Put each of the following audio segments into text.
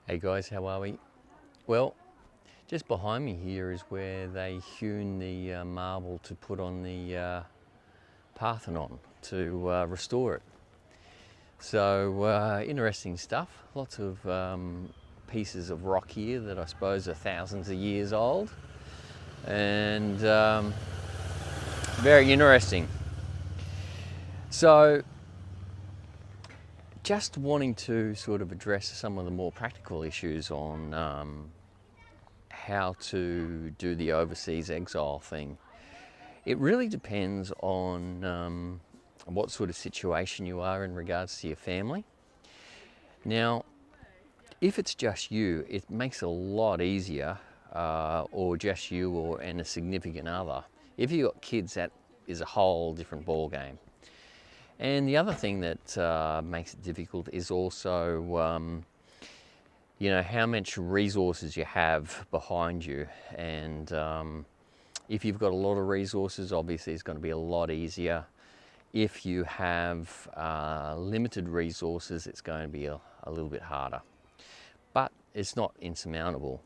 Hey guys, how are we? Well, just behind me here is where they hewn the marble to put on the Parthenon to restore it. So interesting stuff. Lots of pieces of rock here that I suppose are thousands of years old, and very interesting. So just wanting to sort of address some of the more practical issues on how to do the overseas exile thing. It really depends on what sort of situation you are in regards to your family. Now, if it's just you, it makes it a lot easier, or just you and a significant other. If you've got kids, that is a whole different ball game. And the other thing that makes it difficult is also how much resources you have behind you. And if you've got a lot of resources, obviously it's going to be a lot easier. If you have limited resources, it's going to be a little bit harder. But it's not insurmountable.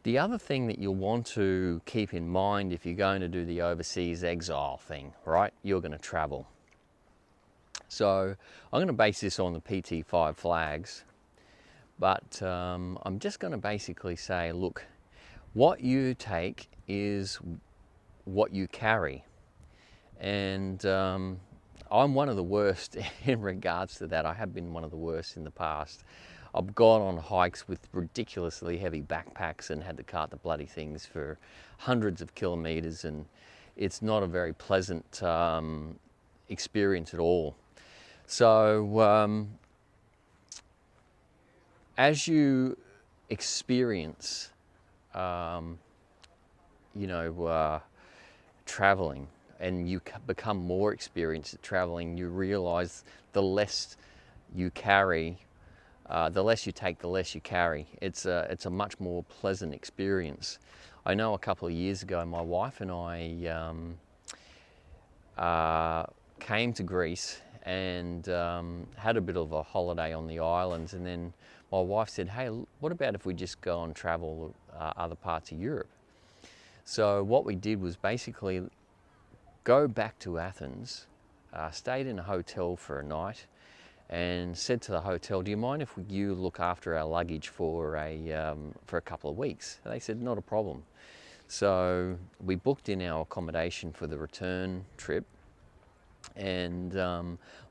The other thing that you'll want to keep in mind if you're going to do the overseas exile thing, right? You're going to travel. So I'm going to base this on the PT5 flags. But I'm just going to basically say, look, what you take is what you carry. And I'm one of the worst in regards to that. I have been one of the worst in the past. I've gone on hikes with ridiculously heavy backpacks and had to cart the bloody things for hundreds of kilometers, and it's not a very pleasant experience at all. So as you experience, traveling, and you become more experienced at traveling, you realize the less you carry, the less you take, the less you carry. It's a much more pleasant experience. I know a couple of years ago, my wife and I came to Greece and had a bit of a holiday on the islands, and then my wife said, hey, what about if we just go and travel other parts of Europe? So what we did was basically go back to Athens, stayed in a hotel for a night, and said to the hotel, do you mind if you look after our luggage for a couple of weeks? And they said, not a problem. So we booked in our accommodation for the return trip and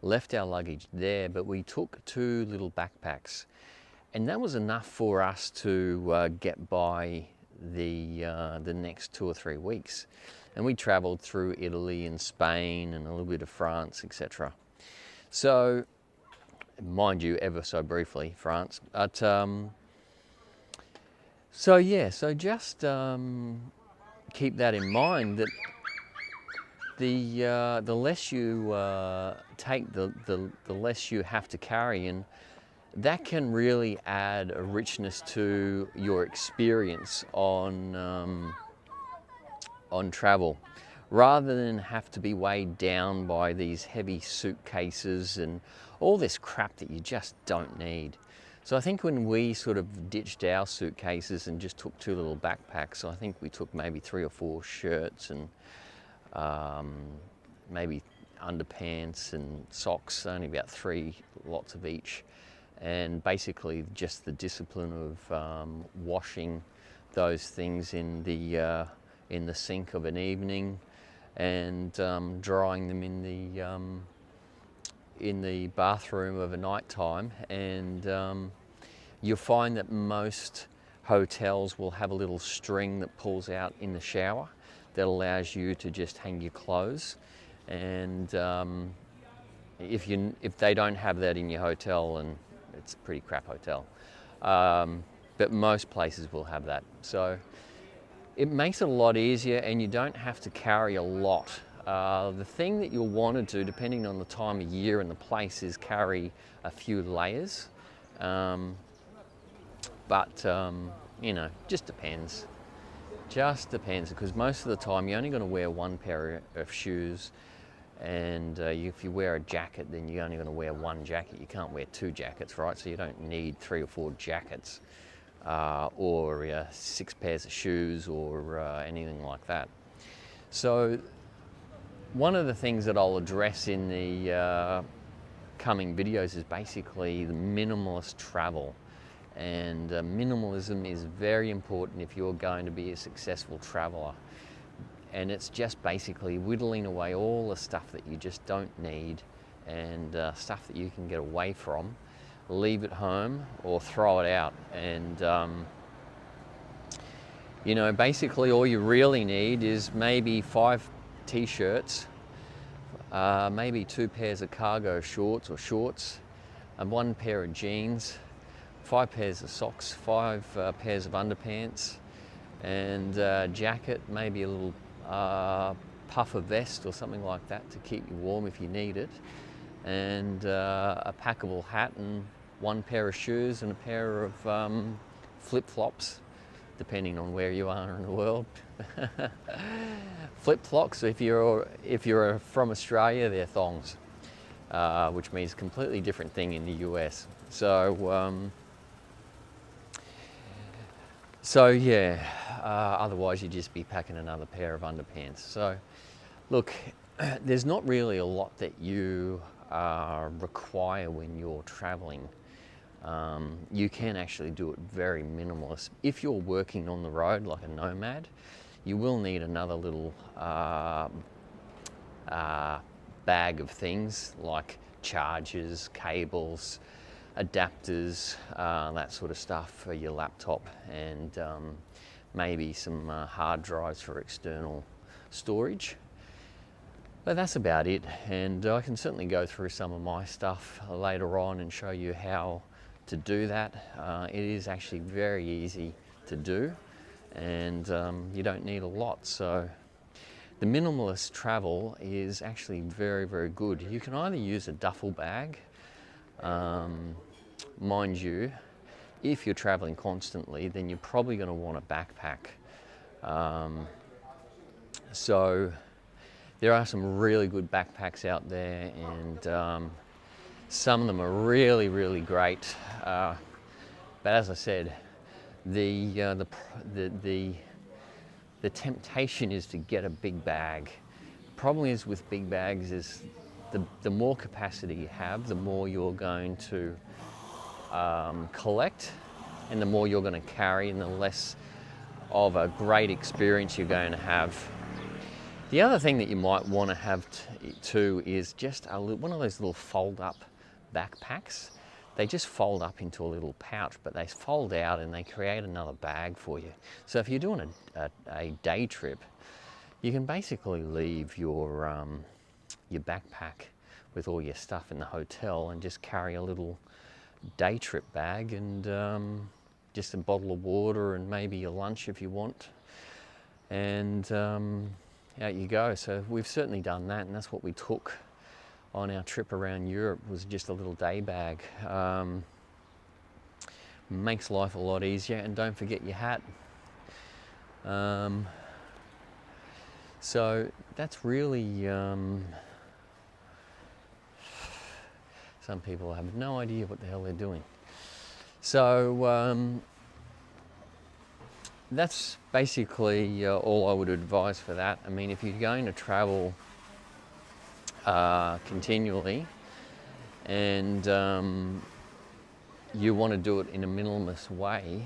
left our luggage there, but we took 2 little backpacks. And that was enough for us to get by the next 2 or 3 weeks. And we travelled through Italy and Spain and a little bit of France, etc. So, mind you, ever so briefly, France. But so just keep that in mind, that the less you take, the less you have to carry, and that can really add a richness to your experience on travel, rather than have to be weighed down by these heavy suitcases and all this crap that you just don't need. So I think when we sort of ditched our suitcases and just took 2 little backpacks, I think we took maybe 3 or 4 shirts and maybe underpants and socks, only about 3 lots of each. And basically just the discipline of washing those things in the sink of an evening, and drying them in the bathroom of a night time. And you'll find that most hotels will have a little string that pulls out in the shower that allows you to just hang your clothes. And if they don't have that in your hotel, and it's a pretty crap hotel, but most places will have that. So it makes it a lot easier, and you don't have to carry a lot. The thing that you'll want to do, depending on the time of year and the place, is carry a few layers. But just depends. Just depends, because most of the time you're only going to wear 1 pair of shoes, And if you wear a jacket, then you're only going to wear one jacket. You can't wear two jackets, right? So you don't need 3 or 4 jackets or 6 pairs of shoes or anything like that. So one of the things that I'll address in the coming videos is basically the minimalist travel. And minimalism is very important if you're going to be a successful traveler. And it's just basically whittling away all the stuff that you just don't need and stuff that you can get away from, leave at home or throw it out. And you know, basically all you really need is maybe 5 t-shirts, maybe 2 pairs of cargo shorts or shorts, and 1 pair of jeans, 5 pairs of socks, 5 pairs of underpants, and a jacket, maybe a little puffer vest or something like that to keep you warm if you need it, and a packable hat, and 1 pair of shoes, and a pair of flip-flops, depending on where you are in the world. Flip-flops, if you're from Australia, they're thongs, which means a completely different thing in the US. So yeah, otherwise you'd just be packing another pair of underpants. So look, there's not really a lot that you require when you're traveling. You can actually do it very minimalist. If you're working on the road like a nomad, you will need another little bag of things like chargers, cables, adapters, that sort of stuff for your laptop, and maybe some hard drives for external storage. But that's about it, and I can certainly go through some of my stuff later on and show you how to do that. It is actually very easy to do, and you don't need a lot. So the minimalist travel is actually very, very good. You can either use a duffel bag, mind you, if you're traveling constantly, then you're probably going to want a backpack. So there are some really good backpacks out there, and some of them are really, really great. But as I said, the temptation is to get a big bag. The problem is with big bags is the more capacity you have, the more you're going to collect, and the more you're going to carry, and the less of a great experience you're going to have. The other thing that you might want to have too is just one of those little fold-up backpacks. They just fold up into a little pouch, but they fold out and they create another bag for you. So if you're doing a day trip, you can basically leave your backpack with all your stuff in the hotel and just carry a little day trip bag, and just a bottle of water and maybe your lunch if you want, and out you go. So we've certainly done that, and that's what we took on our trip around Europe, was just a little day bag. Makes life a lot easier, and don't forget your hat. So that's really, some people have no idea what the hell they're doing. So that's basically all I would advise for that. I mean, if you're going to travel continually, and you want to do it in a minimalist way,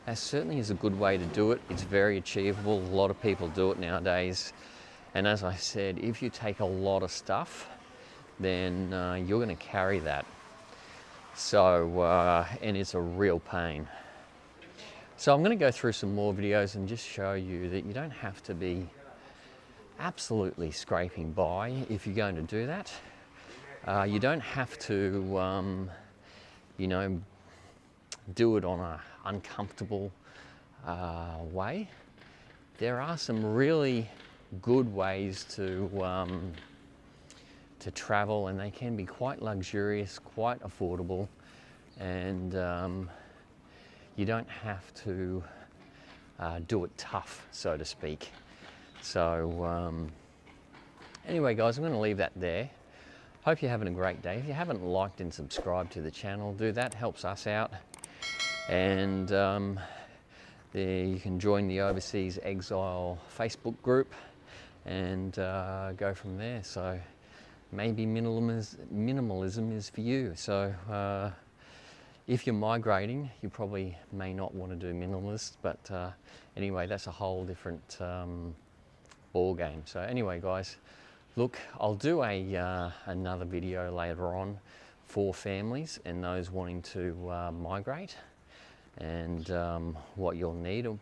that certainly is a good way to do it. It's very achievable. A lot of people do it nowadays. And as I said, if you take a lot of stuff, then you're going to carry that. So, and it's a real pain. So I'm going to go through some more videos and just show you that you don't have to be absolutely scraping by if you're going to do that. You don't have to, you know, do it on an uncomfortable way. There are some really good ways to travel, and they can be quite luxurious, quite affordable, and you don't have to do it tough, so to speak. So Anyway, guys, I'm going to leave that there. Hope you're having a great day. If you haven't liked and subscribed to the channel, do that. Helps us out. And there you can join the Overseas Exile Facebook group and go from there. So maybe minimalism is for you. So if you're migrating, you probably may not want to do minimalist, but anyway, that's a whole different ball game. So anyway, guys, look, I'll do another video later on for families and those wanting to migrate, and what you'll need, or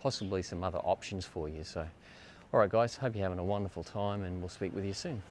possibly some other options for you. So, all right, guys, hope you're having a wonderful time, and we'll speak with you soon.